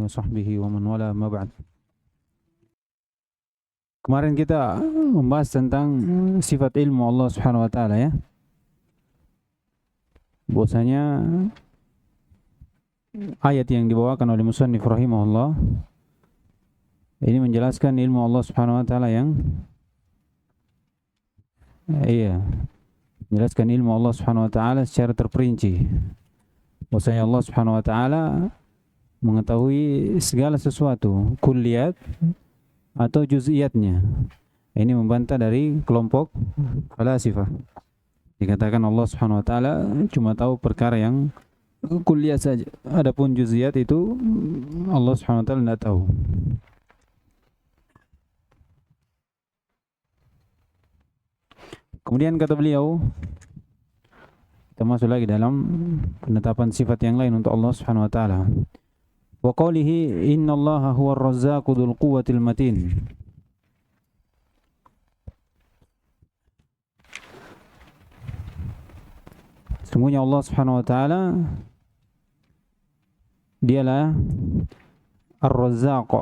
wa sahbihi wa man wala ma ba'd. Kemarin kita membahas tentang sifat ilmu Allah Subhanahu wa taala ya. Bahwasanya ayat yang dibawakan oleh musannif rahimahullah ini menjelaskan ilmu Allah Subhanahu wa taala yang menjelaskan ilmu Allah Subhanahu wa taala secara terperinci. Bahwasanya Allah Subhanahu wa taala mengetahui segala sesuatu, kulliyat atau juz'iyatnya. Ini membantah dari kelompok falasifah. Dikatakan Allah Subhanahu wa taala cuma tahu perkara yang kulliyat saja. Adapun juz'iyat itu Allah Subhanahu wa taala tidak tahu. Kemudian kata beliau, kita masuk lagi dalam penetapan sifat yang lain untuk Allah Subhanahu wa taala. Wa qawlihi innallaha huwar razzaqu dzul quwwatil matin. Sesungguhnya Allah Subhanahu wa taala dialah Ar-Razzaq.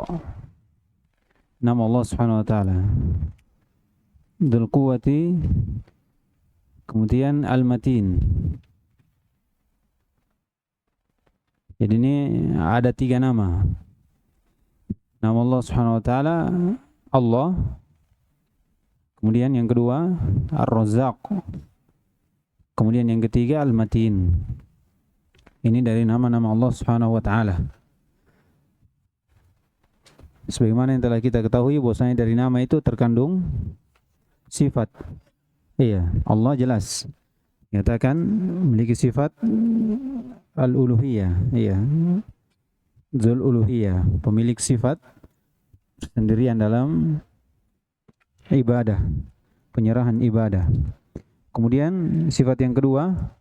Nama Allah Subhanahu wa taala. Dzul quwwati, kemudian Al-Matin. Jadi ini ada 3 nama. Nama Allah Subhanahu wa taala Allah. Kemudian yang kedua Ar-Razzaq. Kemudian yang ketiga Al-Matin. Ini dari nama-nama Allah Subhanahu wa taala. Sebagaimana yang telah kita ketahui bahwasanya dari nama itu terkandung sifat. Iya, Allah jelas nyatakan memiliki sifat al-uluhiyah, iya. Dzul uluhiyah, pemilik sifat sendirian dalam ibadah, penyerahan ibadah. Kemudian sifat yang kedua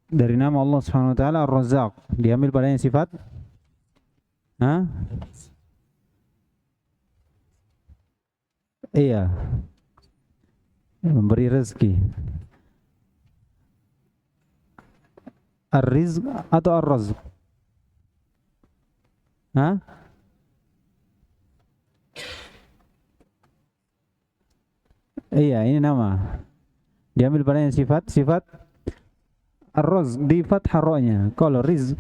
dari nama Allah Subhanahu wa taala Ar-Razzaq, diambil padanya sifat iya, memberi rezeki. Ar-Rizq atau Ar-Razq? Iya, ini nama. Diambil padanya sifat Ar-Razq di fathah ra-nya. Kalau rizq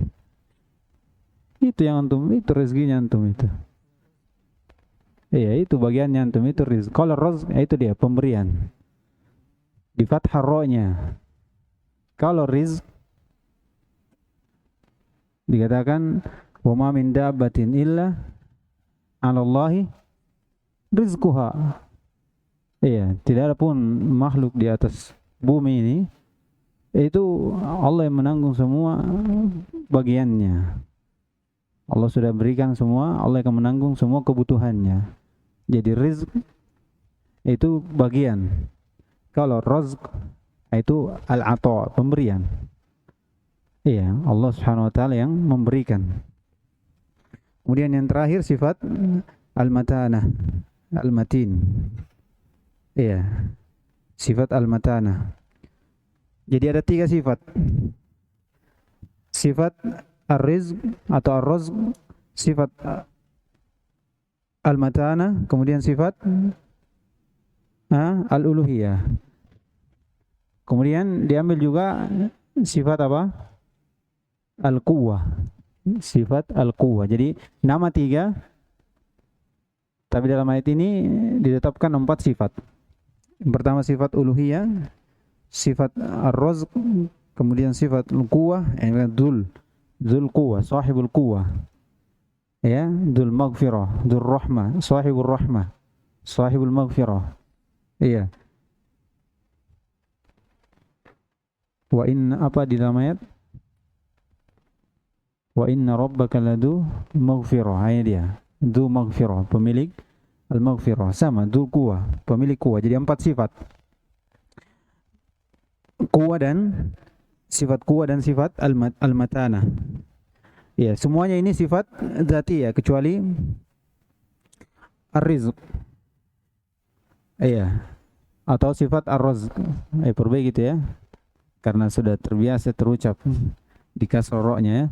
itu yang antum, itu rezekinya antum itu. Iya, itu bagiannya antum, itu rizq. Kalau razq itu dia pemberian. Di fathah ra-nya. Kalau rizq dikatakan wa ma min dabbatin illa 'ala Allahi rizquha. Iya, tidak ada pun makhluk di atas bumi ini itu Allah yang menanggung semua bagiannya. Allah sudah berikan semua, Allah akan menanggung semua kebutuhannya. Jadi rizq itu bagian. Kalau razq itu al-ata, pemberian. Iya, Allah Subhanahu wa taala yang memberikan. Kemudian yang terakhir sifat al-matanah, al-matin. Iya. Sifat al-matanah. Jadi ada 3 sifat. Sifat ar-rizq atau ar-razq, sifat al-matanah, kemudian sifat al-uluhiyah. Kemudian diambil juga sifat apa? Al-quwwah. Sifat al-quwwah. Jadi nama 3, tapi dalam ayat ini ditetapkan 4 sifat. Yang pertama sifat uluhiyah, sifat ar-razq, kemudian sifat al-quwwah, dzul quwwah, sahibul quwwah. Ya, dzul maghfirah, dzul rahmah, sahibul rahmah, sahibul maghfirah. Iya. Wa inna apa di dalam ayat? Wa inna rabbaka ladu maghfirah. Ini dia. Dzu maghfirah, pemilik al-maghfirah. Sama, dzul quwwah, pemilik quwwah. Jadi 4 sifat. Quwwah dan sifat al-matanah. Ya, semuanya ini sifat dzatiyah kecuali ar-rizq. Iya. Atau sifat ar-razq. Perbaiki gitu ya. Karena sudah terbiasa terucap di kasroh ra-nya ya.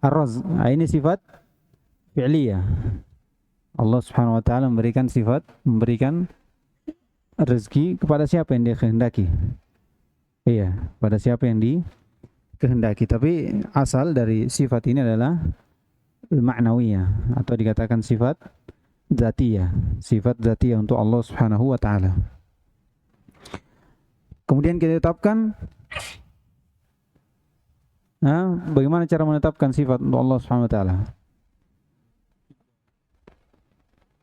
Ar-Razq. Ini sifat fi'liyah. Allah Subhanahu wa taala memberikan rezeki kepada siapa yang Dia kehendaki. Iya, pada siapa yang dikehendaki. Tapi asal dari sifat ini adalah ma'nawiyah atau dikatakan sifat zatiyah untuk Allah Subhanahu wa taala. Kemudian kita tetapkan bagaimana cara menetapkan sifat untuk Allah Subhanahu wa taala?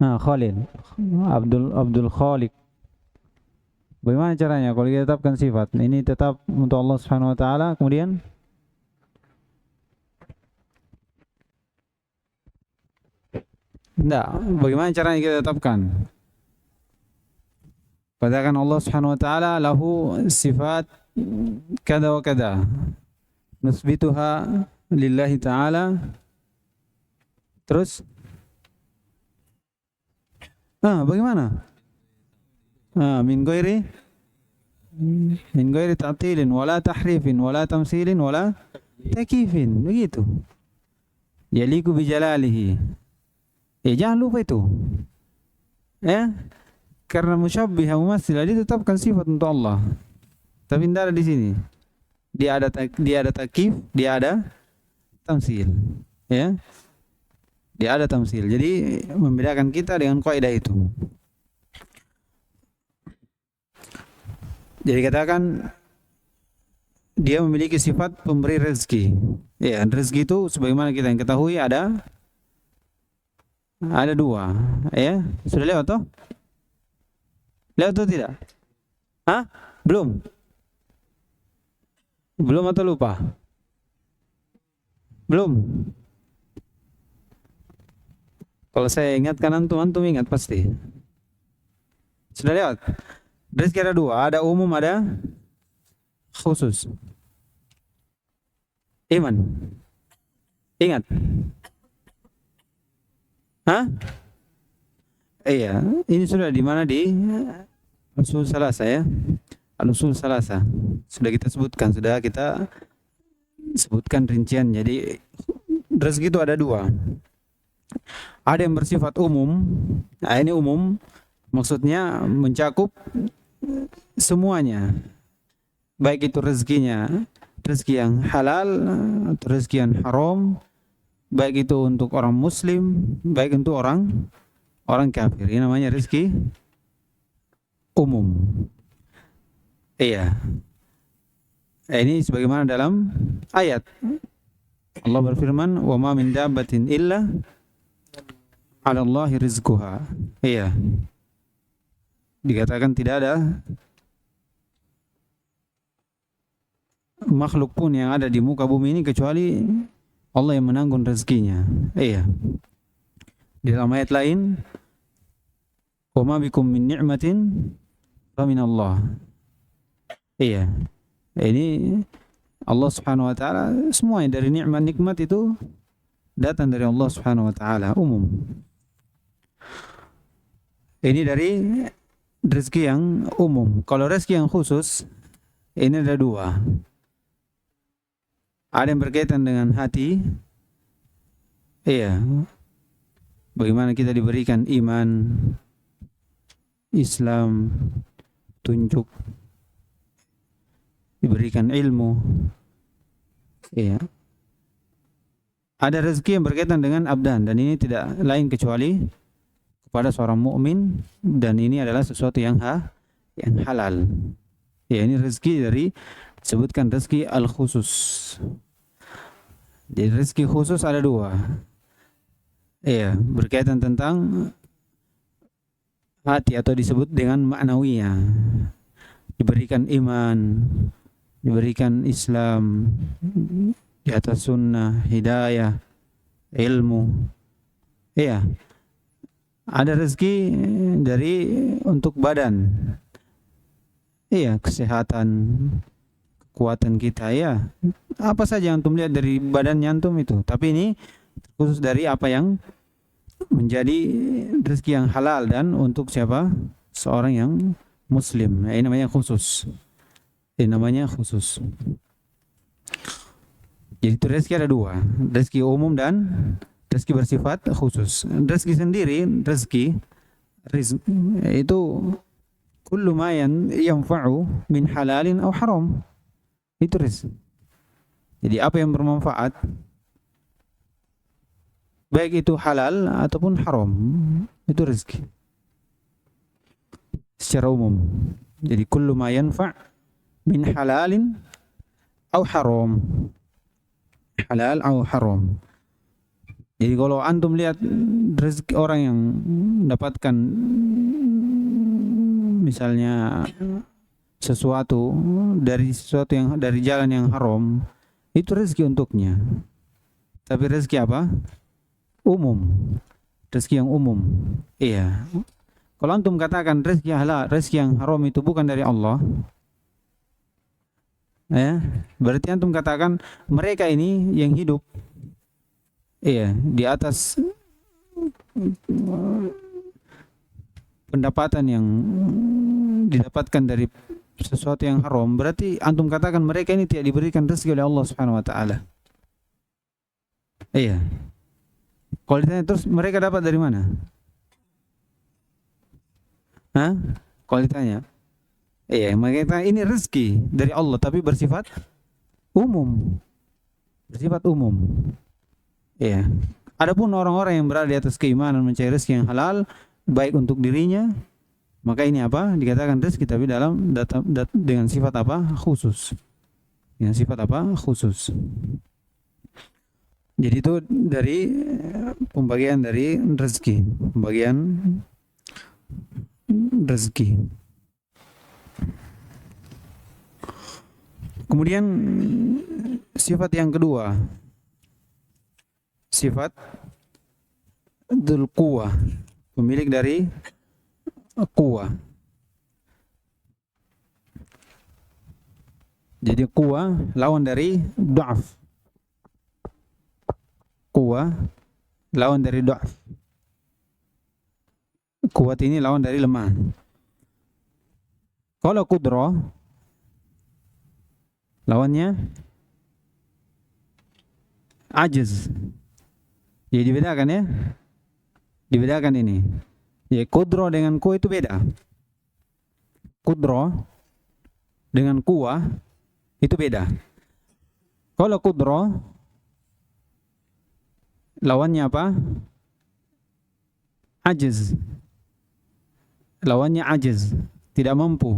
Khalil, Abdul Khaliq. Bagaimana caranya kalau kita tetapkan sifat? Ini tetap untuk Allah Subhanahu wa taala, kemudian bagaimana caranya kita tetapkan? Katakan Allah Subhanahu wa taala lahu sifat kada wa kada. Nusbituha lillahi ta'ala. Terus bagaimana? Min ghairi ta'tilin wala tahrifin wala tamsilin wala takyifin. Begitu. Yaliku bi jalalihi. Jangan lupa itu. Karena musyabbihah mumatsilah ditetapkan sifat untuk Allah. Tapi tidak ada di sini. Dia ada takyif, dia ada tamsil. Ya. Dia ada tamsil. Jadi membedakan kita dengan kaidah itu. Jadi katakan dia memiliki sifat pemberi rezeki. Ya, rezeki itu sebagaimana kita yang ketahui ada dua. Ya, sudah lewat toh? Lewat atau tidak? Belum. Belum atau lupa? Belum. Kalau saya ingatkan antum ingat pasti. Sudah lewat. Rezeki ada dua, ada umum, ada khusus. Iman. Ingat. Iya, ini sudah di mana di Al-Usul Salasa ya. Al-Usul Salasa. Sudah kita sebutkan rincian. Jadi rezeki itu ada dua. Ada yang bersifat umum. Ini umum maksudnya mencakup semuanya. Baik itu rezekinya rezeki yang halal atau rezeki yang haram, baik itu untuk orang muslim, baik untuk orang kafir. Ini namanya rezeki umum. Iya. Ini sebagaimana dalam ayat Allah berfirman, "Wa ma min dabbatin illa 'ala Allahi rizquha." Iya. Dikatakan tidak ada makhluk pun yang ada di muka bumi ini kecuali Allah yang menanggung rezekinya. Iya. Di dalam ayat lain, "Wa ma bikum min ni'matin fa min Allah." Iya. Ini Allah Subhanahu wa taala, semuanya dari nikmat itu datang dari Allah Subhanahu wa taala, umum. Ini dari rezeki yang umum. Kalau rezeki yang khusus, ini ada dua. Ada yang berkaitan dengan hati. Iya. Bagaimana kita diberikan iman, Islam, tunjuk, diberikan ilmu. Iya. Ada rezeki yang berkaitan dengan abdan, dan ini tidak lain kecuali kepada seorang mukmin, dan ini adalah sesuatu yang halal. Ya, ini rezeki disebutkan rezeki al-khusus. Jadi rezeki khusus ada dua. Iya, berkaitan tentang hati atau disebut dengan ma'nawiyah. Diberikan iman, diberikan Islam, di atas sunnah, hidayah, ilmu. Iya. Ada rezeki untuk badan. Iya, kesehatan, kekuatan kita ya. Apa saja yang antum lihat dari badannya antum itu. Tapi ini khusus dari apa yang menjadi rezeki yang halal dan untuk siapa? Seorang yang muslim. Ini namanya khusus. Jadi itu rezeki ada dua, rezeki umum dan rezeki bersifat khusus. Rezeki sendiri, rezeki itu kullu ma yanfa'u min halalin aw haram. Itu rezeki. Jadi apa yang bermanfaat, baik itu halal ataupun haram, itu rezeki secara umum. Jadi kullu ma yanfa' min halalin aw haram. Halal atau haram. Jadi kalau antum lihat rezeki orang yang mendapatkan misalnya sesuatu dari yang dari jalan yang haram, itu rezeki untuknya. Tapi rezeki apa? Umum. Rezeki yang umum. Iya. Kalau antum katakan rezeki halal, rezeki yang haram itu bukan dari Allah, ya, berarti antum katakan mereka ini yang hidup, iya, di atas pendapatan yang didapatkan dari sesuatu yang haram, berarti antum katakan mereka ini tidak diberikan rezeki oleh Allah Subhanahu wa taala. Iya. Kalau ditanya terus mereka dapat dari mana? Hah? Kalau ditanya, iya, makanya ini rezeki dari Allah tapi bersifat umum. Bersifat umum. Iya. Adapun orang-orang yang berada di atas keimanan mencari rezeki yang halal baik untuk dirinya, maka ini apa? Dikatakan rezeki tapi dalam dengan sifat apa? Khusus. Dengan sifat apa? Khusus. Jadi itu dari pembagian dari rezeki, pembagian rezeki. Kemudian sifat yang kedua, sifat dzul quwwah, pemilik dari quwwah. Jadi quwwah lawan dari dha'f. Quwwah lawan dari dha'f. Kuat ini lawan dari lemah. Kalau qudrah lawannya ajiz. Jadi dibedakan ya. Dibedakan ini. Ya, qudrah dengan quwwah itu beda. Qudrah dengan quwwah itu beda. Kalau qudrah lawannya apa? Ajiz. Lawannya ajiz, tidak mampu.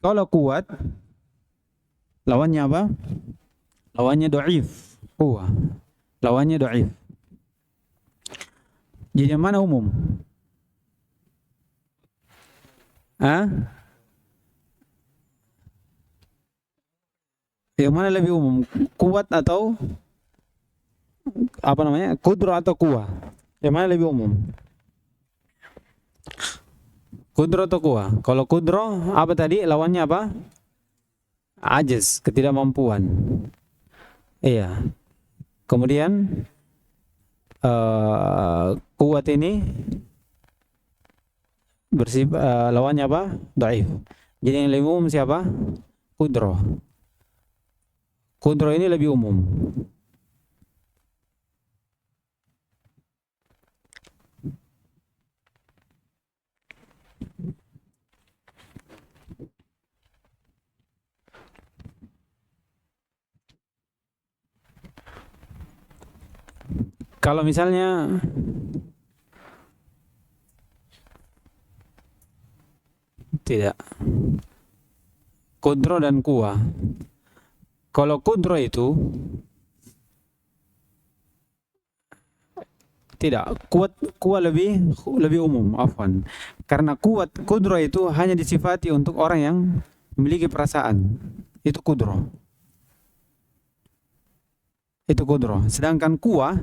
Kalau kuat lawannya apa? Lawannya dhaif, quwwah. Lawannya dhaif. Jadi yang mana umum? Yang mana lebih umum? Kuat atau apa namanya? Qudrah atau quwwah? Yang mana lebih umum? Qudrah atau quwwah? Kalau qudrah apa tadi? Lawannya apa? Ajiz, ketidakmampuan. Iya. Kemudian kuat ini lawannya apa? Dhaif. Jadi yang lebih umum siapa? Qudrah. Qudrah ini lebih umum. Kalau misalnya tidak qudrah dan quwwah. Kalau qudrah itu tidak kuat lebih umum, afwan. Karena qudrah itu hanya disifati untuk orang yang memiliki perasaan. Itu qudrah. Itu qudrah. Sedangkan quwwah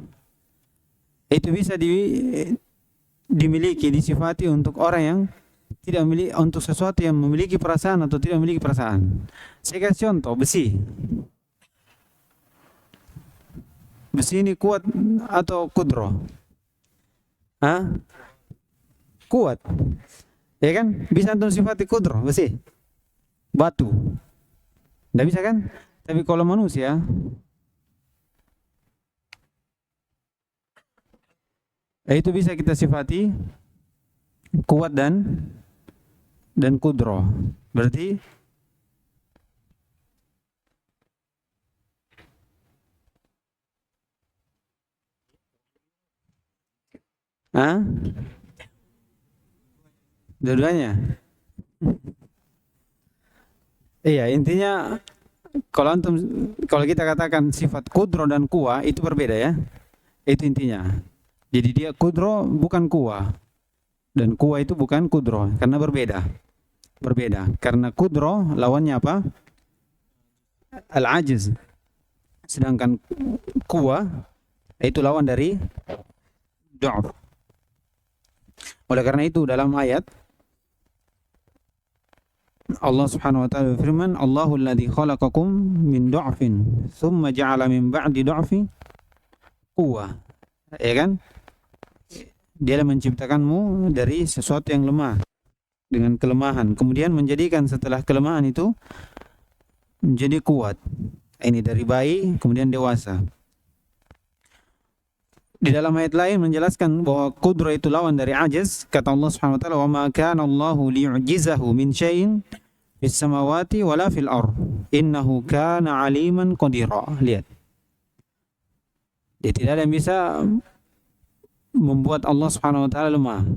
itu bisa dimiliki, disifati untuk orang yang tidak memiliki, untuk sesuatu yang memiliki perasaan atau tidak memiliki perasaan. Saya kasih contoh, besi. Besi ini kuat atau qudrah? Kuat. Ya kan? Bisa antum sifati qudrah besi. Batu. Tidak bisa kan? Tapi kalau manusia itu bisa kita sifati kuat dan kudro. Berarti ah, dua-duanya. Iya, intinya kalau kita katakan sifat kudro dan kuwa itu berbeda ya. Itu intinya. Jadi dia kudro bukan kuwa dan kuwa itu bukan kudro karena berbeda. Berbeda. Karena kudro lawannya apa? Al-ajiz. Sedangkan kuwa itu lawan dari du'af. Oleh karena itu dalam ayat Allah Subhanahu wa taala berfirman, Allahul ladzi khalaqakum min du'afin, tsumma ja'ala min ba'di du'afin quwwah. Ya kan? Dia menciptakanmu dari sesuatu yang lemah dengan kelemahan, kemudian menjadikan setelah kelemahan itu menjadi kuat. Ini dari bayi kemudian dewasa. Di dalam ayat lain menjelaskan bahwa kudro itu lawan dari ajiz. Kata Allah Subhanahu wa taala, "Wa ma kana Allahu liyu'jizahu min syai'in fis samawati wala fil ard. Innahu kana 'aliman qadira." Lihat. Dia tidak ada yang bisa membuat Allah Subhanahu wa taala lemah.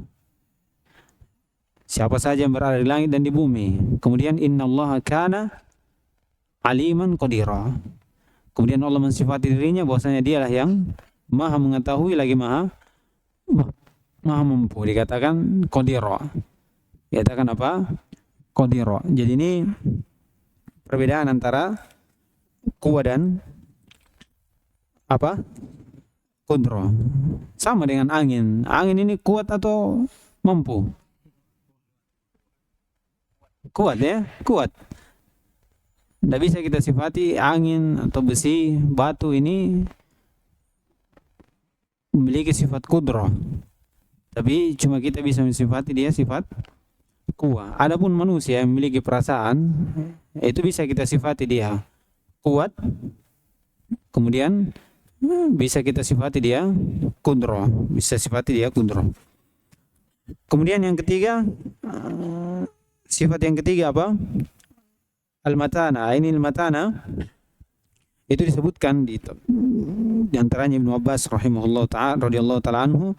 Siapa saja yang berada di langit dan di bumi. Kemudian innallaha kana 'aliman qadira. Kemudian Allah mensifati dirinya bahwasanya dialah yang Maha mengetahui lagi maha mampu. Dikatakan qadira. Dikatakan apa? Qadira. Jadi ini perbedaan antara kuwa dan apa? Kudro. Sama dengan angin. Angin ini kuat atau mampu? Kuat ya, kuat. Tidak bisa kita sifati angin atau besi, batu ini memiliki sifat kudro. Tapi cuma kita bisa mensifati dia sifat kuat. Adapun manusia yang memiliki perasaan, itu bisa kita sifati dia kuat. Kemudian bisa kita sifati dia kudro. Bisa sifati dia kudro. Kemudian yang ketiga, sifat yang ketiga apa? Al-matana. Ini al-matana itu disebutkan di antaranya Ibnu Abbas rahimahullah ta'ala radhiyallahu ta'ala anhu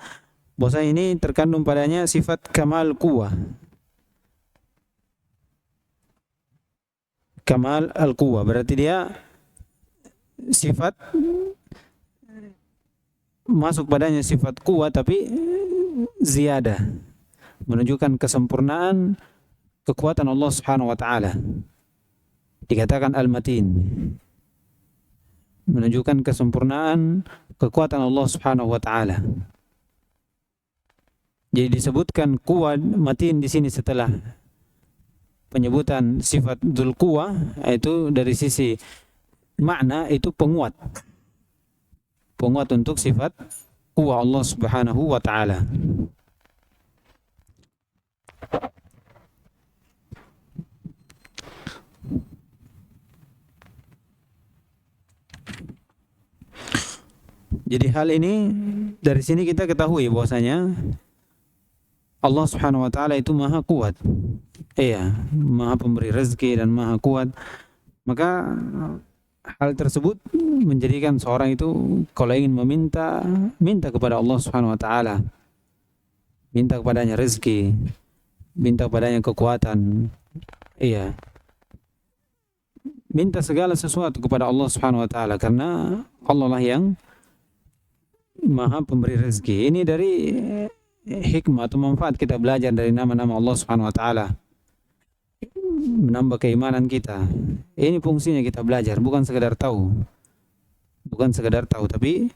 bahwa ini terkandung padanya sifat kamal quwwah. Kamal al-quwwah berarti dia sifat masuk padanya sifat quwwah tapi ziyadah, menunjukkan kesempurnaan kekuatan Allah Subhanahu wa taala. Dikatakan al-matin, menunjukkan kesempurnaan kekuatan Allah Subhanahu wa taala. Jadi disebutkan kuat matin di sini setelah penyebutan sifat dzul quwwah, itu dari sisi makna itu penguat. Penguat untuk sifat quwwah Allah Subhanahu wa taala. Jadi hal ini dari sini kita ketahui bahwasanya Allah Subhanahu wa taala itu maha kuat. Iya, maha pemberi rezeki dan maha kuat. Maka hal tersebut menjadikan seorang itu kalau ingin minta kepada Allah Subhanahu wa taala. Minta kepadanya rezeki, minta kepadanya kekuatan. Iya. Minta segala sesuatu kepada Allah Subhanahu wa taala karena Allah lah yang maha pemberi rezeki. Ini dari hikmah atau manfaat kita belajar dari nama-nama Allah Subhanahu wa taala. Menambah keimanan kita. Ini fungsinya kita belajar, bukan sekedar tahu. Bukan sekedar tahu, tapi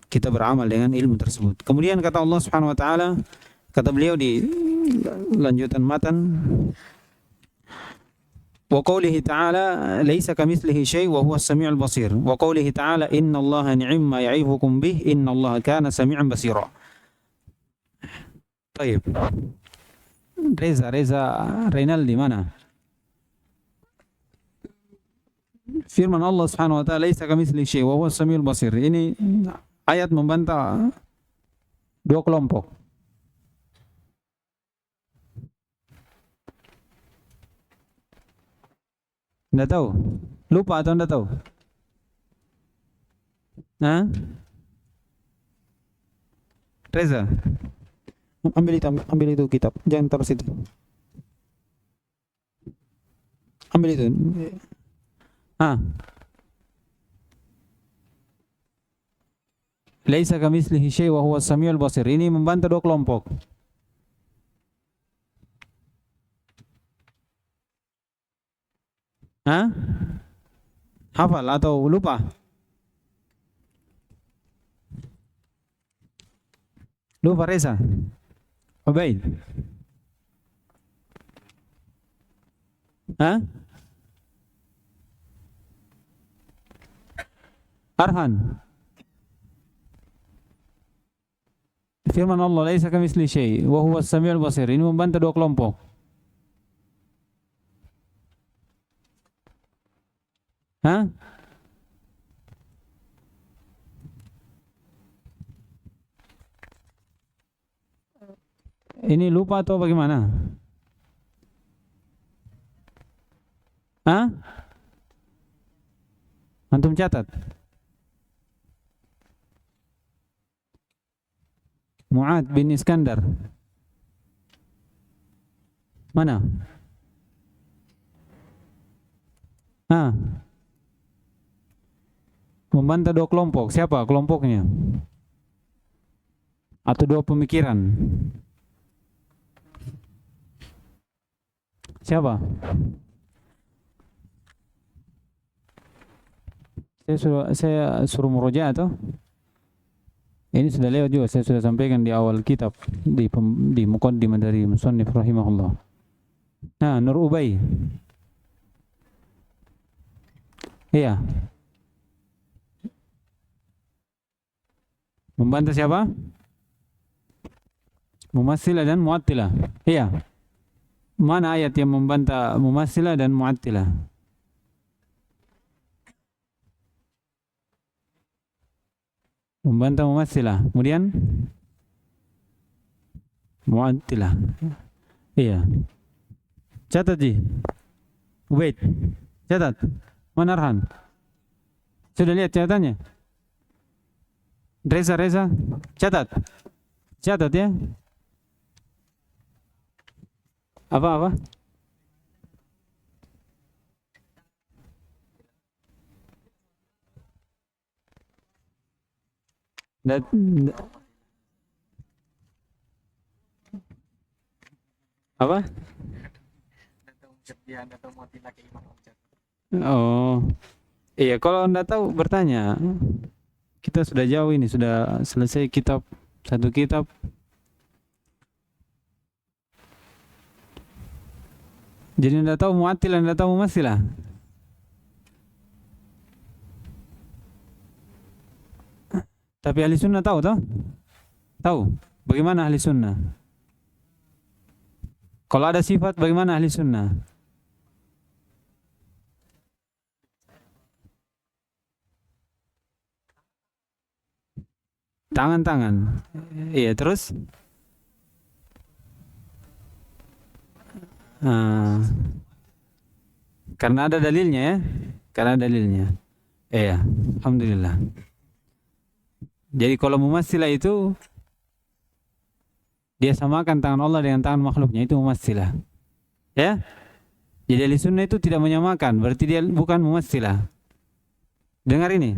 kita beramal dengan ilmu tersebut. Kemudian kata Allah Subhanahu wa taala, kata beliau di lanjutan matan, wa qawlihi ta'ala laisa kamitslihi syai' wa huwas samiul basir. Wa qawlihi ta'ala innallaha ni'ma ya'idukum bih innallaha kana sami'an basira. Baik. Reza Reynal di mana? firman Allah Subhanahu wa taala, "Laisa kamitslihi syai' wa huwas samiul basir." Ini ayat membantah dua kelompok. Enggak tahu? Lupa atau enggak tahu? Hah? Reza, ambil itu kitab, jangan taruh situ. Ambil itu. Ah. Laisa kamitslihi syai' wa huwas samiul basir. Ini membantah dua kelompok. Hah? Hafal atau lupa? Lupa Reza? Ubaid? Hah? Arhan? Firman Allah, laisa kamitslihi syai' wa huwas samiul basir. Ini membantah dua kelompok. Hah? Ini lupa atau bagaimana? Hah? Antum catat. Mu'ad bin Iskandar. Mana? Ah. Membantah dua kelompok. Siapa kelompoknya? Atau dua pemikiran? Siapa? Saya suruh murojaah atau? Ini sudah lewat juga, saya sudah sampaikan di awal kitab, di muqaddimah dari musannif rahimahullah. Nah, Nur Ubay. Iya. Membantah siapa? Mumatsilah dan Mu'attilah. Iya. Mana ayat yang membantah Mumatsilah dan Mu'attilah? Membantah Mumatsilah. Kemudian Mu'attilah. Iya. Catat Ji. Wait. Catat. Mana Arhan? Sudah lihat catatannya? Reza. Catat. Catat ya. Apa? Apa? Oh, iya. Kalau anda tahu bertanya. Kita sudah jauh ini, sudah selesai satu kitab. Jadi anda tahu Mu'attilah, anda tahu Mumatsilah. Tapi ahli sunnah tahu toh? Tahu. Bagaimana ahli sunnah? Kalau ada sifat, bagaimana ahli sunnah? Tangan-tangan. Iya, terus? Karena ada dalilnya ya. Karena ada dalilnya. Iya, alhamdulillah. Jadi kalau Mumatsilah itu dia samakan tangan Allah dengan tangan makhluknya, itu Mumatsilah. Ya? Jadi ahli sunnah itu tidak menyamakan, berarti dia bukan Mumatsilah. Dengar ini.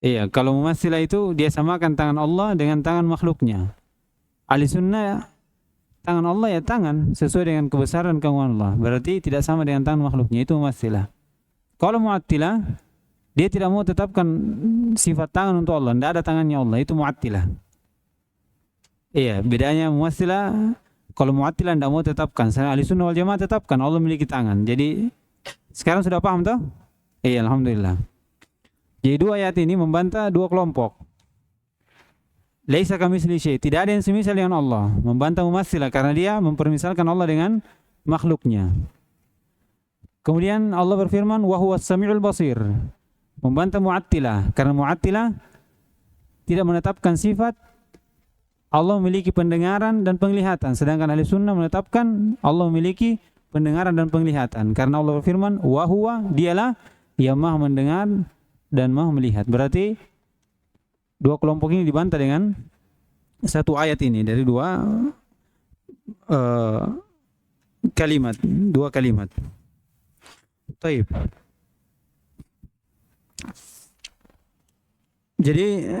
Iya, kalau Mumatsilah itu dia samakan tangan Allah dengan tangan makhluknya. Ahli sunnah tangan Allah ya tangan sesuai dengan kebesaran keagungan Allah. Berarti tidak sama dengan tangan makhluknya, itu Mumatsilah. Kalau Mu'attilah, dia tidak mau tetapkan sifat tangan untuk Allah, tidak ada tangannya Allah, itu Mu'attilah. Iya, bedanya Mumatsilah, kalau Mu'attilah tidak mau tetapkan, ahli sunnah wal jamaah tetapkan Allah memiliki tangan. Jadi sekarang sudah paham toh? Iya, alhamdulillah. Jadi dua ayat ini membantah dua kelompok. Laisa kamitslihi syai', tidak ada yang semisal dengan Allah. Membantah Mumatsilah karena dia mempermisalkan Allah dengan makhluknya. Kemudian Allah berfirman wa huwas samiul basir, membantah Mu'attilah, karena Mu'attilah tidak menetapkan sifat Allah memiliki pendengaran dan penglihatan, sedangkan ahli sunnah menetapkan Allah memiliki pendengaran dan penglihatan, karena Allah berfirman wa huwa, dialah yang maha mendengar dan maha melihat. Berarti dua kelompok ini dibantah dengan satu ayat ini dari dua kalimat, dua kalimat. Taib. Jadi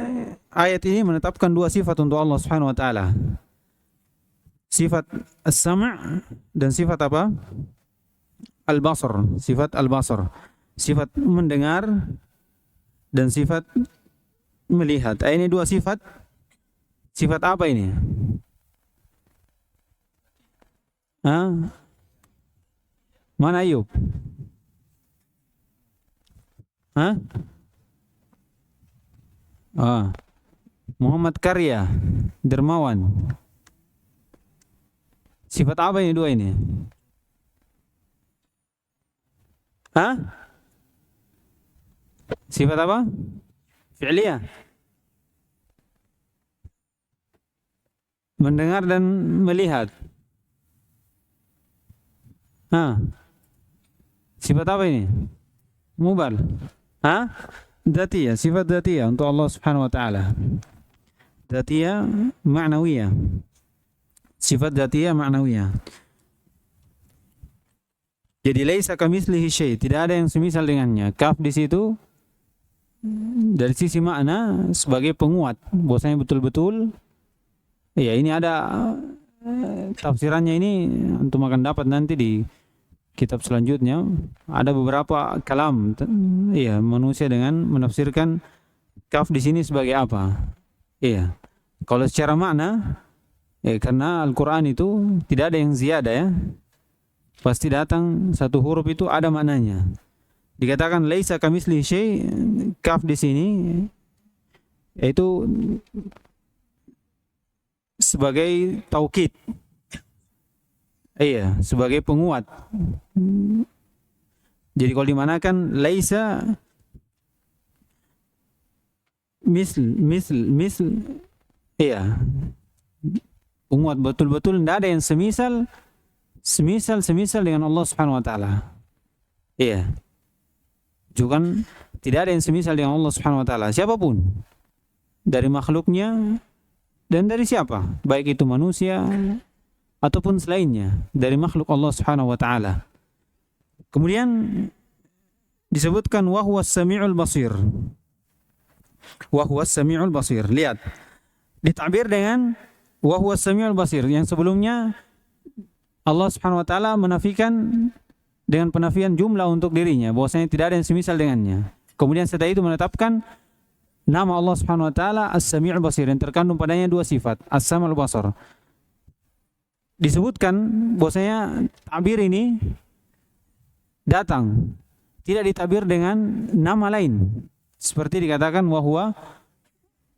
ayat ini menetapkan dua sifat untuk Allah Subhanahu wa taala. Sifat as-sam' dan sifat apa? Al-basar, sifat al-basar. Sifat mendengar dan sifat melihat. Ini dua sifat. Sifat apa ini? Mana Ayub? Muhammad Karya Dermawan. Sifat apa ini dua ini? Sifat apa? Fi'liyah. Mendengar dan melihat. Sifat apa ini? Mubal. Dzatiyah, sifat dzatiyah untuk Allah Subhanahu wa taala. Dzatiyah ma'nawiyah. Sifat dzatiyah ma'nawiyah. Jadi laisa kamitslihi syai', tidak ada yang semisal dengannya. Kaf di situ dari sisi makna sebagai penguat, bahwasanya betul-betul ya ini ada tafsirannya ini untuk akan dapat nanti di kitab selanjutnya. Ada beberapa kalam ya manusia dengan menafsirkan kaf di sini sebagai apa. Iya. Kalau secara makna karena Al-Qur'an itu tidak ada yang ziyadah ya. Pasti datang satu huruf itu ada maknanya. Dikatakan laisa kamitslihi syai', kaf di sini yaitu sebagai taukid. Iya, sebagai penguat. Jadi kalau dimanakan laisa misl iya. Penguat betul-betul tidak ada yang semisal dengan Allah Subhanahu wa taala. Iya. Juga tidak ada yang semisal dengan Allah Subhanahu wa taala, siapapun. Dari makhluknya dan dari siapa? Baik itu manusia ataupun selainnya dari makhluk Allah Subhanahu wa taala. Kemudian disebutkan wa huwas samiul basir. Wa huwas samiul basir. Lihat. Ditakbir dengan wa huwas samiul basir. Yang sebelumnya Allah Subhanahu wa taala menafikan dengan penafian jumlah untuk dirinya, bahwasanya tidak ada yang semisal dengannya. Kemudian setelah itu menetapkan nama Allah Subhanahu wa taala As-Sami'ul Basir yang terkandung padanya dua sifat, As-Sam'ul Basar. Disebutkan bahwasanya tabir ini datang tidak ditabir dengan nama lain. Seperti dikatakan wa huwa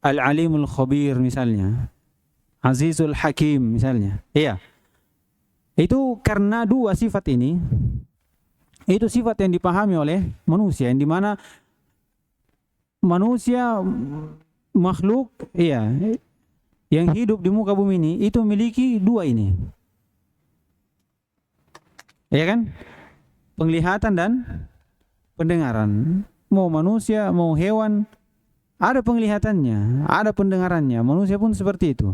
Al-Alimul Khabir misalnya. Azizul Hakim misalnya. Iya. Itu karena dua sifat ini itu sifat yang dipahami oleh manusia, yang dimana manusia makhluk yang hidup di muka bumi ini itu memiliki dua ini, ya kan, penglihatan dan pendengaran. Mau manusia mau hewan ada penglihatannya, ada pendengarannya. Manusia pun seperti itu.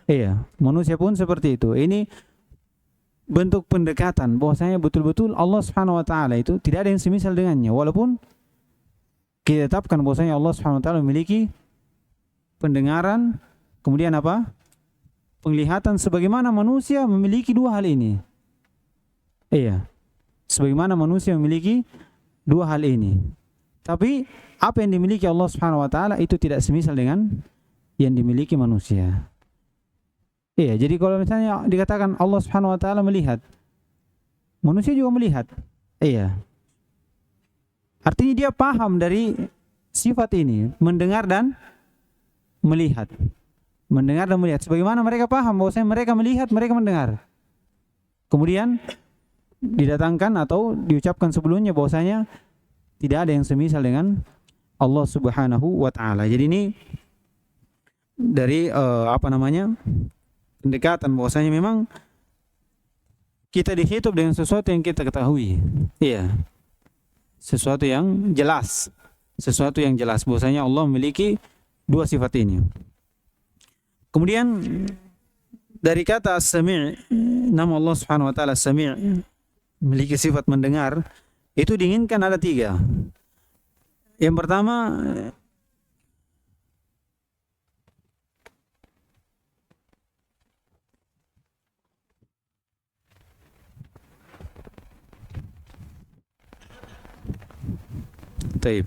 Iya, manusia pun seperti itu. Ini bentuk pendekatan bahwasanya betul-betul Allah Subhanahu wa taala itu tidak ada yang semisal dengannya, walaupun kita tetapkan bahwasanya Allah Subhanahu wa taala memiliki pendengaran, kemudian apa? Penglihatan, sebagaimana manusia memiliki dua hal ini. Iya. Sebagaimana manusia memiliki dua hal ini. Tapi apa yang dimiliki Allah Subhanahu wa taala itu tidak semisal dengan yang dimiliki manusia. Iya, jadi kalau misalnya dikatakan Allah Subhanahu wa taala melihat, manusia juga melihat. Iya. Artinya dia paham dari sifat ini, mendengar dan melihat. Mendengar dan melihat. Sebagaimana mereka paham bahwasanya mereka melihat, mereka mendengar. Kemudian didatangkan atau diucapkan sebelumnya bahwasanya tidak ada yang semisal dengan Allah Subhanahu wa taala. Jadi ini dari pendekatan bahwasanya memang kita dihidup dengan sesuatu yang kita ketahui. Iya. Sesuatu yang jelas. Sesuatu yang jelas bahwasanya Allah memiliki dua sifat ini. Kemudian dari kata As-Sami', nama Allah Subhanahu wa taala As-Sami', memiliki sifat mendengar, itu diinginkan ada 3. Yang pertama, taib.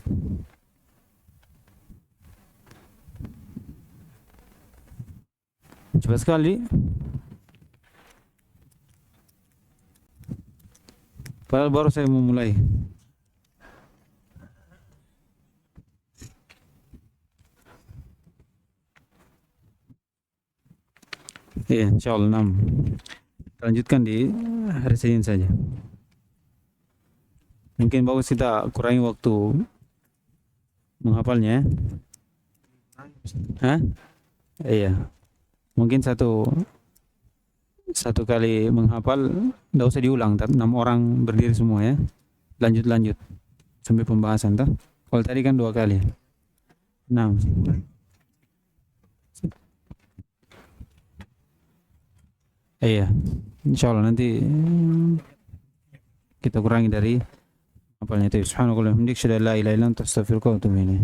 Cepat sekali. Padahal baru saya memulai. Iya, insyaallah 6. Lanjutkan di hari Senin saja. Mungkin bagus kita kurangi waktu menghafalnya. Hah? Iya. Mungkin satu kali menghafal enggak usah diulang, 6 orang berdiri semua ya. Lanjut sampai pembahasan toh. Kalau tadi kan 2 kali. 6. Iya. Insyaallah nanti kita kurangi dari hafalnya itu. Subhanallah wa bihamdihi, la ilaha illa anta, astaghfiruka wa atubu ilaik.